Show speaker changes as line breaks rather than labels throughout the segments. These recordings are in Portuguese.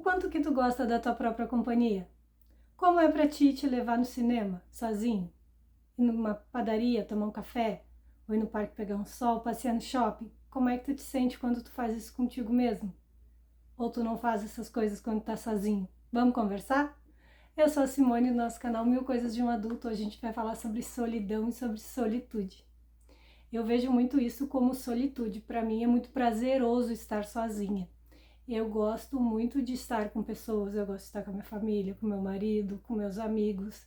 quanto que tu gosta da tua própria companhia? Como é pra ti te levar no cinema, sozinho? Ir numa padaria, tomar um café? Ou ir no parque pegar um sol, passear no shopping? Como é que tu te sente quando tu faz isso contigo mesmo? Ou tu não faz essas coisas quando tá sozinho? Vamos conversar? Eu sou a Simone, do nosso canal Mil Coisas de um Adulto. Hoje a gente vai falar sobre solidão e sobre solitude. Eu vejo muito isso como solitude. Para mim é muito prazeroso estar sozinha. Eu gosto muito de estar com pessoas, eu gosto de estar com a minha família, com meu marido, com meus amigos,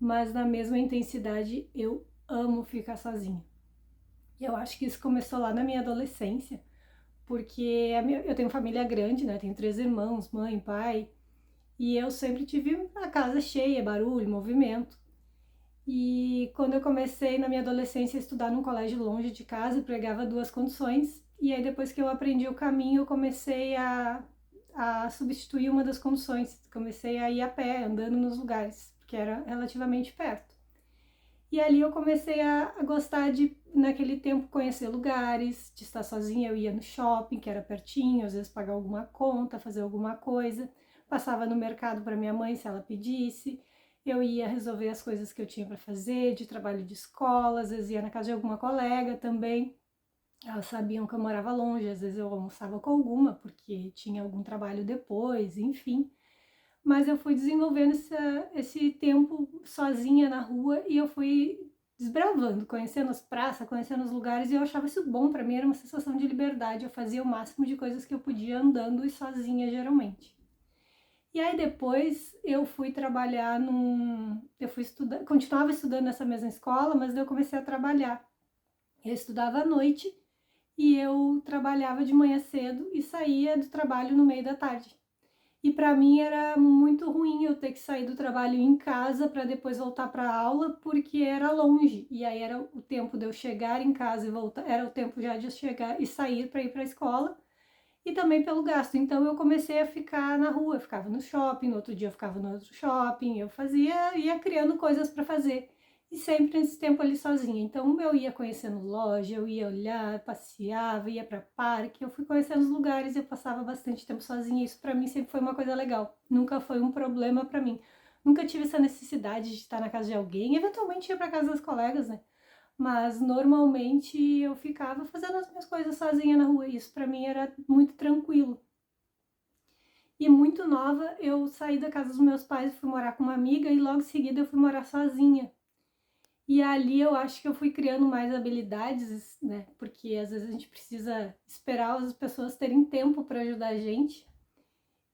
mas na mesma intensidade eu amo ficar sozinha. Eu acho que isso começou lá na minha adolescência, porque eu tenho família grande, né? Tenho 3 irmãos, mãe, pai, e eu sempre tive a casa cheia, barulho, movimento. E quando eu comecei na minha adolescência a estudar num colégio longe de casa, eu pregava duas condições. E aí depois que eu aprendi o caminho, eu comecei a substituir uma das condições. Comecei a ir a pé, andando nos lugares, porque era relativamente perto. E ali eu comecei a gostar de, naquele tempo, conhecer lugares, de estar sozinha. Eu ia no shopping, que era pertinho, às vezes pagar alguma conta, fazer alguma coisa. Passava no mercado para minha mãe se ela pedisse. Eu ia resolver as coisas que eu tinha para fazer, de trabalho de escola, às vezes ia na casa de alguma colega também. Elas sabiam que eu morava longe, às vezes eu almoçava com alguma, porque tinha algum trabalho depois, enfim. Mas eu fui desenvolvendo esse tempo sozinha na rua e eu fui desbravando, conhecendo as praças, conhecendo os lugares, e eu achava isso bom. Para mim era uma sensação de liberdade. Eu fazia o máximo de coisas que eu podia andando e sozinha, geralmente. E aí depois eu fui trabalhar eu fui estudar, continuava estudando nessa mesma escola, mas daí eu comecei a trabalhar. Eu estudava à noite e eu trabalhava de manhã cedo e saía do trabalho no meio da tarde. E para mim era muito ruim eu ter que sair do trabalho em casa para depois voltar para a aula, porque era longe. E aí era o tempo de eu chegar em casa e voltar, era o tempo já de chegar e sair para ir para a escola, e também pelo gasto. Então eu comecei a ficar na rua, eu ficava no shopping, no outro dia eu ficava no outro shopping, ia criando coisas para fazer. E sempre nesse tempo ali sozinha. Então eu ia conhecendo loja, eu ia olhar, passeava, ia para parque, eu fui conhecendo os lugares, eu passava bastante tempo sozinha. Isso para mim sempre foi uma coisa legal. Nunca foi um problema para mim. Nunca tive essa necessidade de estar na casa de alguém. Eventualmente ia para casa das colegas, né? Mas normalmente eu ficava fazendo as minhas coisas sozinha na rua. Isso para mim era muito tranquilo. E muito nova eu saí da casa dos meus pais, fui morar com uma amiga, e logo em seguida eu fui morar sozinha. E ali eu acho que eu fui criando mais habilidades, né? Porque às vezes a gente precisa esperar as pessoas terem tempo para ajudar a gente.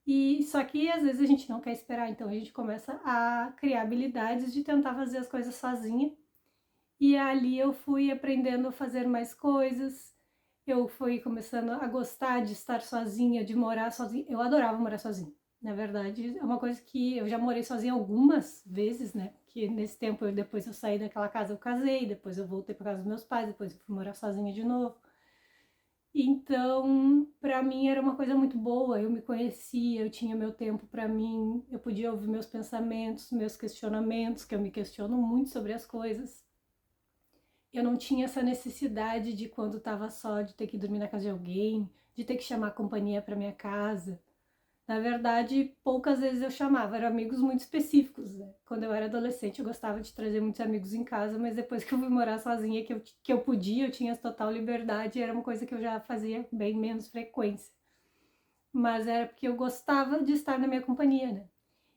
E só que às vezes a gente não quer esperar, então a gente começa a criar habilidades de tentar fazer as coisas sozinha. E ali eu fui aprendendo a fazer mais coisas. Eu fui começando a gostar de estar sozinha, de morar sozinha. Eu adorava morar sozinha. Na verdade, é uma coisa que eu já morei sozinha algumas vezes, né? Que nesse tempo, depois eu saí daquela casa, eu casei, depois eu voltei para casa dos meus pais, depois eu fui morar sozinha de novo. Então, para mim era uma coisa muito boa. Eu me conhecia, eu tinha meu tempo para mim, eu podia ouvir meus pensamentos, meus questionamentos, que eu me questiono muito sobre as coisas. Eu não tinha essa necessidade de, quando estava só, de ter que dormir na casa de alguém, de ter que chamar a companhia para minha casa. Na verdade, poucas vezes eu chamava, eram amigos muito específicos, né? Quando eu era adolescente, eu gostava de trazer muitos amigos em casa, mas depois que eu fui morar sozinha, que eu podia, eu tinha total liberdade, era uma coisa que eu já fazia bem menos frequência. Mas era porque eu gostava de estar na minha companhia, né?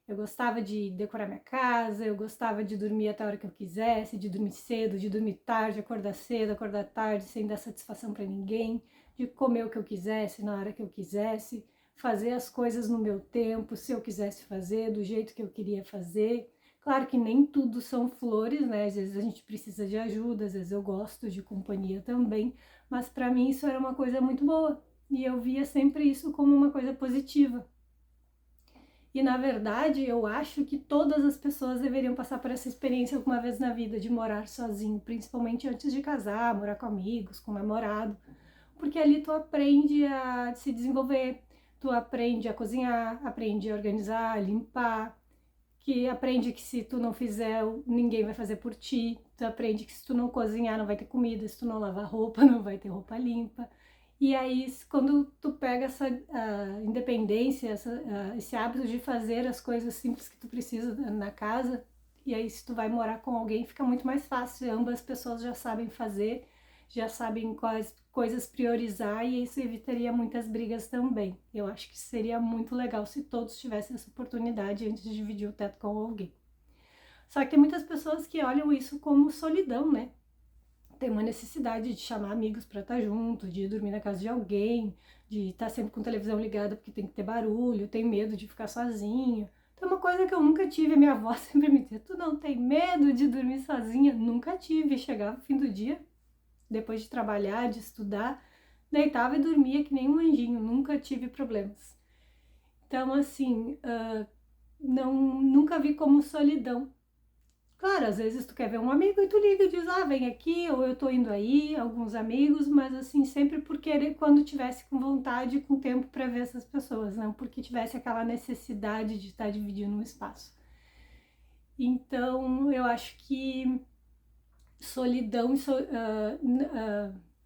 Eu gostava de decorar minha casa, eu gostava de dormir até a hora que eu quisesse, de dormir cedo, de dormir tarde, acordar cedo, acordar tarde, sem dar satisfação para ninguém, de comer o que eu quisesse na hora que eu quisesse, fazer as coisas no meu tempo, se eu quisesse fazer, do jeito que eu queria fazer. Claro que nem tudo são flores, né? Às vezes a gente precisa de ajuda, às vezes eu gosto de companhia também, mas para mim isso era uma coisa muito boa, e eu via sempre isso como uma coisa positiva. E na verdade, eu acho que todas as pessoas deveriam passar por essa experiência alguma vez na vida, de morar sozinho, principalmente antes de casar, morar com amigos, com namorado, porque ali tu aprende a se desenvolver, tu aprende a cozinhar, aprende a organizar, a limpar, que aprende que se tu não fizer, ninguém vai fazer por ti, tu aprende que se tu não cozinhar, não vai ter comida, se tu não lavar roupa, não vai ter roupa limpa. E aí, quando tu pega essa independência, esse hábito de fazer as coisas simples que tu precisa na casa, e aí se tu vai morar com alguém, fica muito mais fácil. Ambas as pessoas já sabem fazer, já sabem quais coisas priorizar, e isso evitaria muitas brigas também. Eu acho que seria muito legal se todos tivessem essa oportunidade antes de dividir o teto com alguém. Só que tem muitas pessoas que olham isso como solidão, né? Tem uma necessidade de chamar amigos para estar junto, de dormir na casa de alguém, de estar sempre com a televisão ligada porque tem que ter barulho, tem medo de ficar sozinho. Então, uma coisa que eu nunca tive, a minha avó sempre me dizia: tu não tem medo de dormir sozinha? Nunca tive. Chegava o fim do dia, depois de trabalhar, de estudar, deitava e dormia que nem um anjinho, nunca tive problemas. Então, assim, nunca vi como solidão. Claro, às vezes tu quer ver um amigo e tu liga e diz, vem aqui, ou eu tô indo aí, alguns amigos, mas assim, sempre por querer, quando tivesse com vontade, com tempo para ver essas pessoas, não porque tivesse aquela necessidade de estar dividindo um espaço. Então, eu acho que solidão,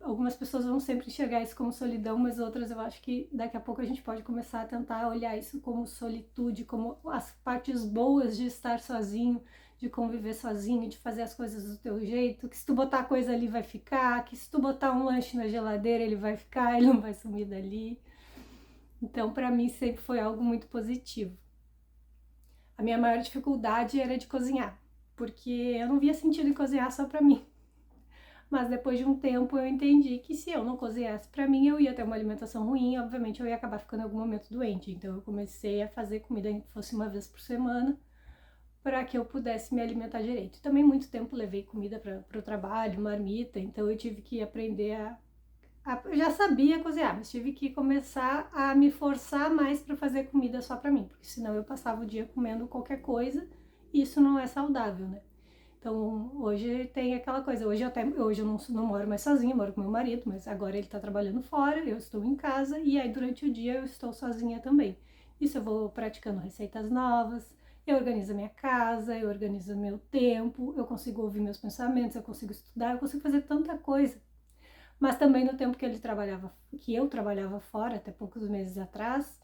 algumas pessoas vão sempre enxergar isso como solidão, mas outras eu acho que daqui a pouco a gente pode começar a tentar olhar isso como solitude, como as partes boas de estar sozinho, de conviver sozinho, de fazer as coisas do teu jeito, que se tu botar coisa ali vai ficar, que se tu botar um lanche na geladeira ele vai ficar, ele não vai sumir dali. Então, para mim sempre foi algo muito positivo. A minha maior dificuldade era de cozinhar, porque eu não via sentido em cozinhar só para mim. Mas depois de um tempo eu entendi que se eu não cozinhasse para mim, eu ia ter uma alimentação ruim, obviamente eu ia acabar ficando em algum momento doente. Então eu comecei a fazer comida que fosse uma vez por semana, para que eu pudesse me alimentar direito. Também muito tempo levei comida para o trabalho, marmita, então eu tive que aprender eu já sabia cozinhar, mas tive que começar a me forçar mais para fazer comida só para mim, porque senão eu passava o dia comendo qualquer coisa e isso não é saudável, né? Então, hoje tem aquela coisa, hoje eu não moro mais sozinha, moro com meu marido, mas agora ele tá trabalhando fora, eu estou em casa, e aí durante o dia eu estou sozinha também. Isso eu vou praticando receitas novas, eu organizo a minha casa, eu organizo o meu tempo, eu consigo ouvir meus pensamentos, eu consigo estudar, eu consigo fazer tanta coisa. Mas também no tempo que eu trabalhava fora, até poucos meses atrás,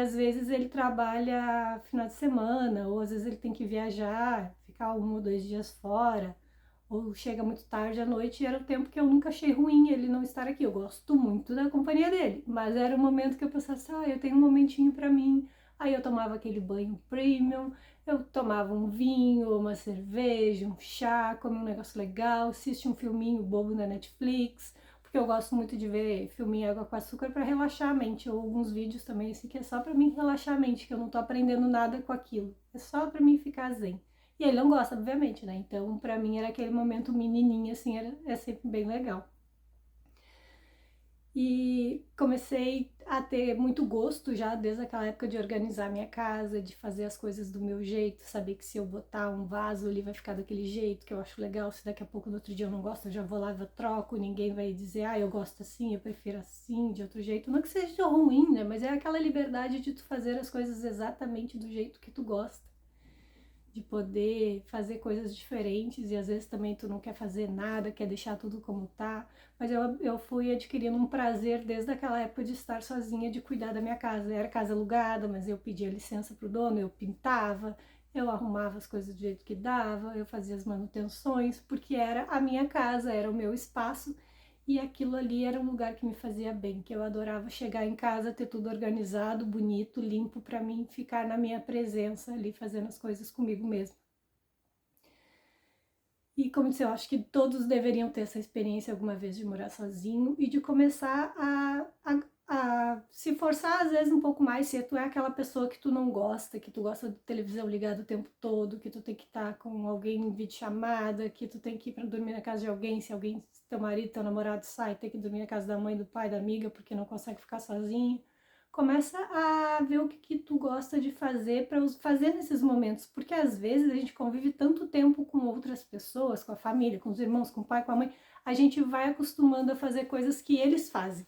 às vezes ele trabalha final de semana, ou às vezes ele tem que viajar, ficar 1 ou 2 dias fora, ou chega muito tarde à noite, e era o tempo que eu nunca achei ruim ele não estar aqui. Eu gosto muito da companhia dele, mas era o momento que eu pensava assim, eu tenho um momentinho para mim. Aí eu tomava aquele banho premium, eu tomava um vinho, uma cerveja, um chá, comia um negócio legal, assistia um filminho bobo na Netflix, porque eu gosto muito de ver filminho Água com Açúcar para relaxar a mente, ou alguns vídeos também, assim, que é só para mim relaxar a mente, que eu não tô aprendendo nada com aquilo, é só para mim ficar zen. E ele não gosta, obviamente, né? Então, pra mim era aquele momento menininha, assim, é sempre bem legal. E comecei a ter muito gosto já desde aquela época de organizar minha casa, de fazer as coisas do meu jeito, saber que se eu botar um vaso ali vai ficar daquele jeito, que eu acho legal, se daqui a pouco no outro dia eu não gosto, eu já vou lá e troco, ninguém vai dizer, eu gosto assim, eu prefiro assim, de outro jeito. Não que seja ruim, né? Mas é aquela liberdade de tu fazer as coisas exatamente do jeito que tu gosta, de poder fazer coisas diferentes, e às vezes também tu não quer fazer nada, quer deixar tudo como tá, mas eu fui adquirindo um prazer desde aquela época de estar sozinha, de cuidar da minha casa. Era casa alugada, mas eu pedia licença pro dono, eu pintava, eu arrumava as coisas do jeito que dava, eu fazia as manutenções, porque era a minha casa, era o meu espaço, e aquilo ali era um lugar que me fazia bem, que eu adorava chegar em casa, ter tudo organizado, bonito, limpo para mim, ficar na minha presença ali fazendo as coisas comigo mesma. E como disse, eu acho que todos deveriam ter essa experiência alguma vez de morar sozinho e de começar a se forçar às vezes um pouco mais, se tu é aquela pessoa que tu não gosta, que tu gosta de televisão ligada o tempo todo, que tu tem que estar com alguém em videochamada, que tu tem que ir para dormir na casa de alguém, se teu marido, teu namorado sai, tem que dormir na casa da mãe, do pai, da amiga, porque não consegue ficar sozinho. Começa a ver o que tu gosta de fazer para fazer nesses momentos, porque às vezes a gente convive tanto tempo com outras pessoas, com a família, com os irmãos, com o pai, com a mãe, a gente vai acostumando a fazer coisas que eles fazem,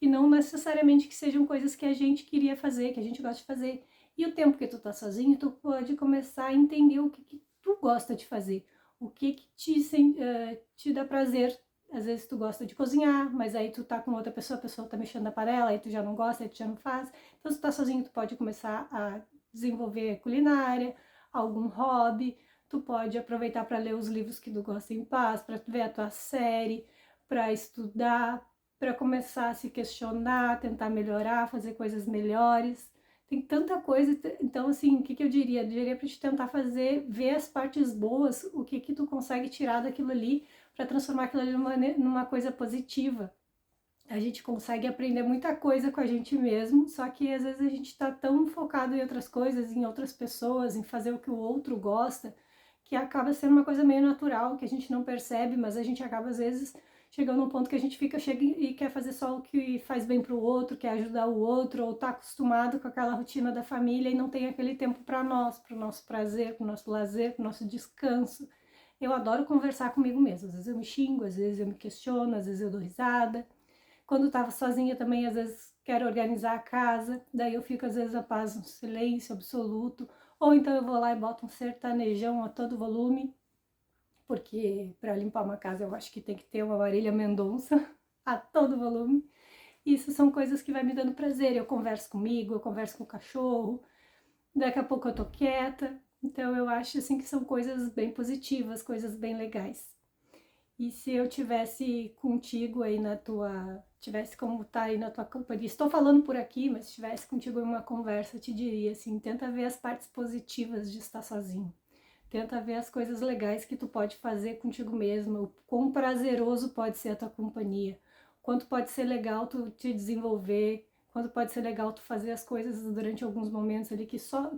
e não necessariamente que sejam coisas que a gente queria fazer, que a gente gosta de fazer. E o tempo que tu tá sozinho, tu pode começar a entender o que tu gosta de fazer, o que te dá prazer às vezes tu gosta de cozinhar, mas aí tu tá com outra pessoa, a pessoa tá mexendo na panela, aí tu já não gosta, aí tu já não faz. Então, se tu tá sozinho, tu pode começar a desenvolver culinária, algum hobby, tu pode aproveitar para ler os livros que tu gosta em paz, para ver a tua série, para estudar, para começar a se questionar, tentar melhorar, fazer coisas melhores. Tem tanta coisa, então assim, o que eu diria? Eu diria para te tentar fazer, ver as partes boas, o que tu consegue tirar daquilo ali, para transformar aquilo ali numa coisa positiva. A gente consegue aprender muita coisa com a gente mesmo, só que às vezes a gente está tão focado em outras coisas, em outras pessoas, em fazer o que o outro gosta, que acaba sendo uma coisa meio natural, que a gente não percebe, mas a gente acaba às vezes chegando num ponto que a gente chega e quer fazer só o que faz bem para o outro, quer ajudar o outro, ou está acostumado com aquela rotina da família e não tem aquele tempo para nós, para o nosso prazer, para o nosso lazer, para o nosso descanso. Eu adoro conversar comigo mesma, às vezes eu me xingo, às vezes eu me questiono, às vezes eu dou risada. Quando estava sozinha também, às vezes quero organizar a casa, daí eu fico às vezes a paz no silêncio absoluto, ou então eu vou lá e boto um sertanejão a todo volume, porque para limpar uma casa eu acho que tem que ter uma Marília Mendonça a todo volume. Isso são coisas que vai me dando prazer. Eu converso comigo, eu converso com o cachorro, daqui a pouco eu tô quieta. Então eu acho assim que são coisas bem positivas, coisas bem legais. E se eu tivesse contigo aí tivesse como tá aí na tua companhia, estou falando por aqui, mas se tivesse contigo em uma conversa, eu te diria assim, tenta ver as partes positivas de estar sozinho. Tenta ver as coisas legais que tu pode fazer contigo mesmo, o quão prazeroso pode ser a tua companhia, quanto pode ser legal tu te desenvolver, quanto pode ser legal tu fazer as coisas durante alguns momentos ali que só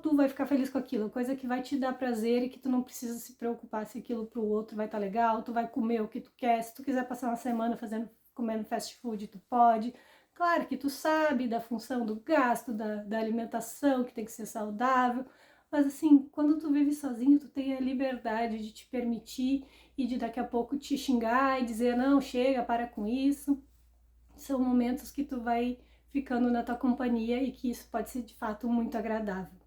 tu vai ficar feliz com aquilo, coisa que vai te dar prazer e que tu não precisa se preocupar se aquilo pro outro vai estar legal, tu vai comer o que tu quer, se tu quiser passar uma semana comendo fast food, tu pode. Claro que tu sabe da função do gasto, da alimentação, que tem que ser saudável, mas assim, quando tu vive sozinho, tu tem a liberdade de te permitir e de daqui a pouco te xingar e dizer, não, chega, para com isso. São momentos que tu vai ficando na tua companhia e que isso pode ser de fato muito agradável.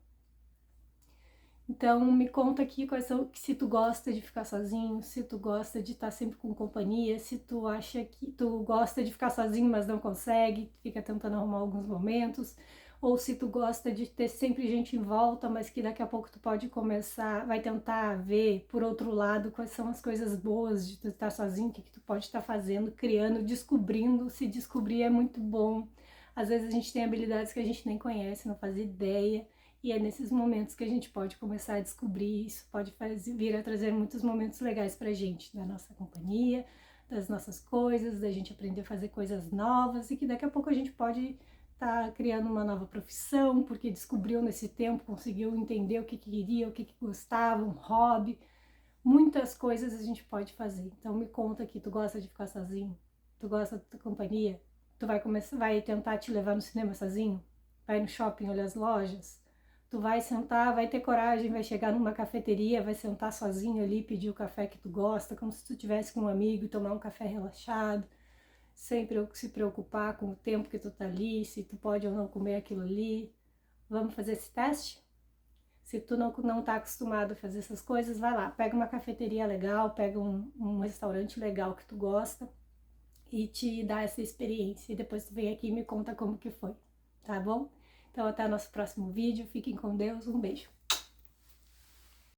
Então me conta aqui quais são, se tu gosta de ficar sozinho, se tu gosta de estar sempre com companhia, se tu acha que tu gosta de ficar sozinho, mas não consegue, fica tentando arrumar alguns momentos, ou se tu gosta de ter sempre gente em volta, mas que daqui a pouco tu pode começar, vai tentar ver por outro lado quais são as coisas boas de tu estar sozinho, o que tu pode estar fazendo, criando, descobrindo. Se descobrir é muito bom. Às vezes a gente tem habilidades que a gente nem conhece, não faz ideia. E é nesses momentos que a gente pode começar a descobrir isso, pode vir a trazer muitos momentos legais pra gente, da nossa companhia, das nossas coisas, da gente aprender a fazer coisas novas e que daqui a pouco a gente pode estar criando uma nova profissão, porque descobriu nesse tempo, conseguiu entender o que queria, o que gostava, um hobby. Muitas coisas a gente pode fazer. Então me conta aqui, tu gosta de ficar sozinho? Tu gosta da tua companhia? Tu vai tentar te levar no cinema sozinho? Vai no shopping olhar as lojas? Tu vai sentar, vai ter coragem, vai chegar numa cafeteria, vai sentar sozinho ali, pedir o café que tu gosta, como se tu tivesse com um amigo e tomar um café relaxado, sem se preocupar com o tempo que tu tá ali, se tu pode ou não comer aquilo ali. Vamos fazer esse teste? Se tu não tá acostumado a fazer essas coisas, vai lá, pega uma cafeteria legal, pega um restaurante legal que tu gosta e te dá essa experiência. E depois tu vem aqui e me conta como que foi, tá bom? Então até o nosso próximo vídeo, fiquem com Deus, um beijo.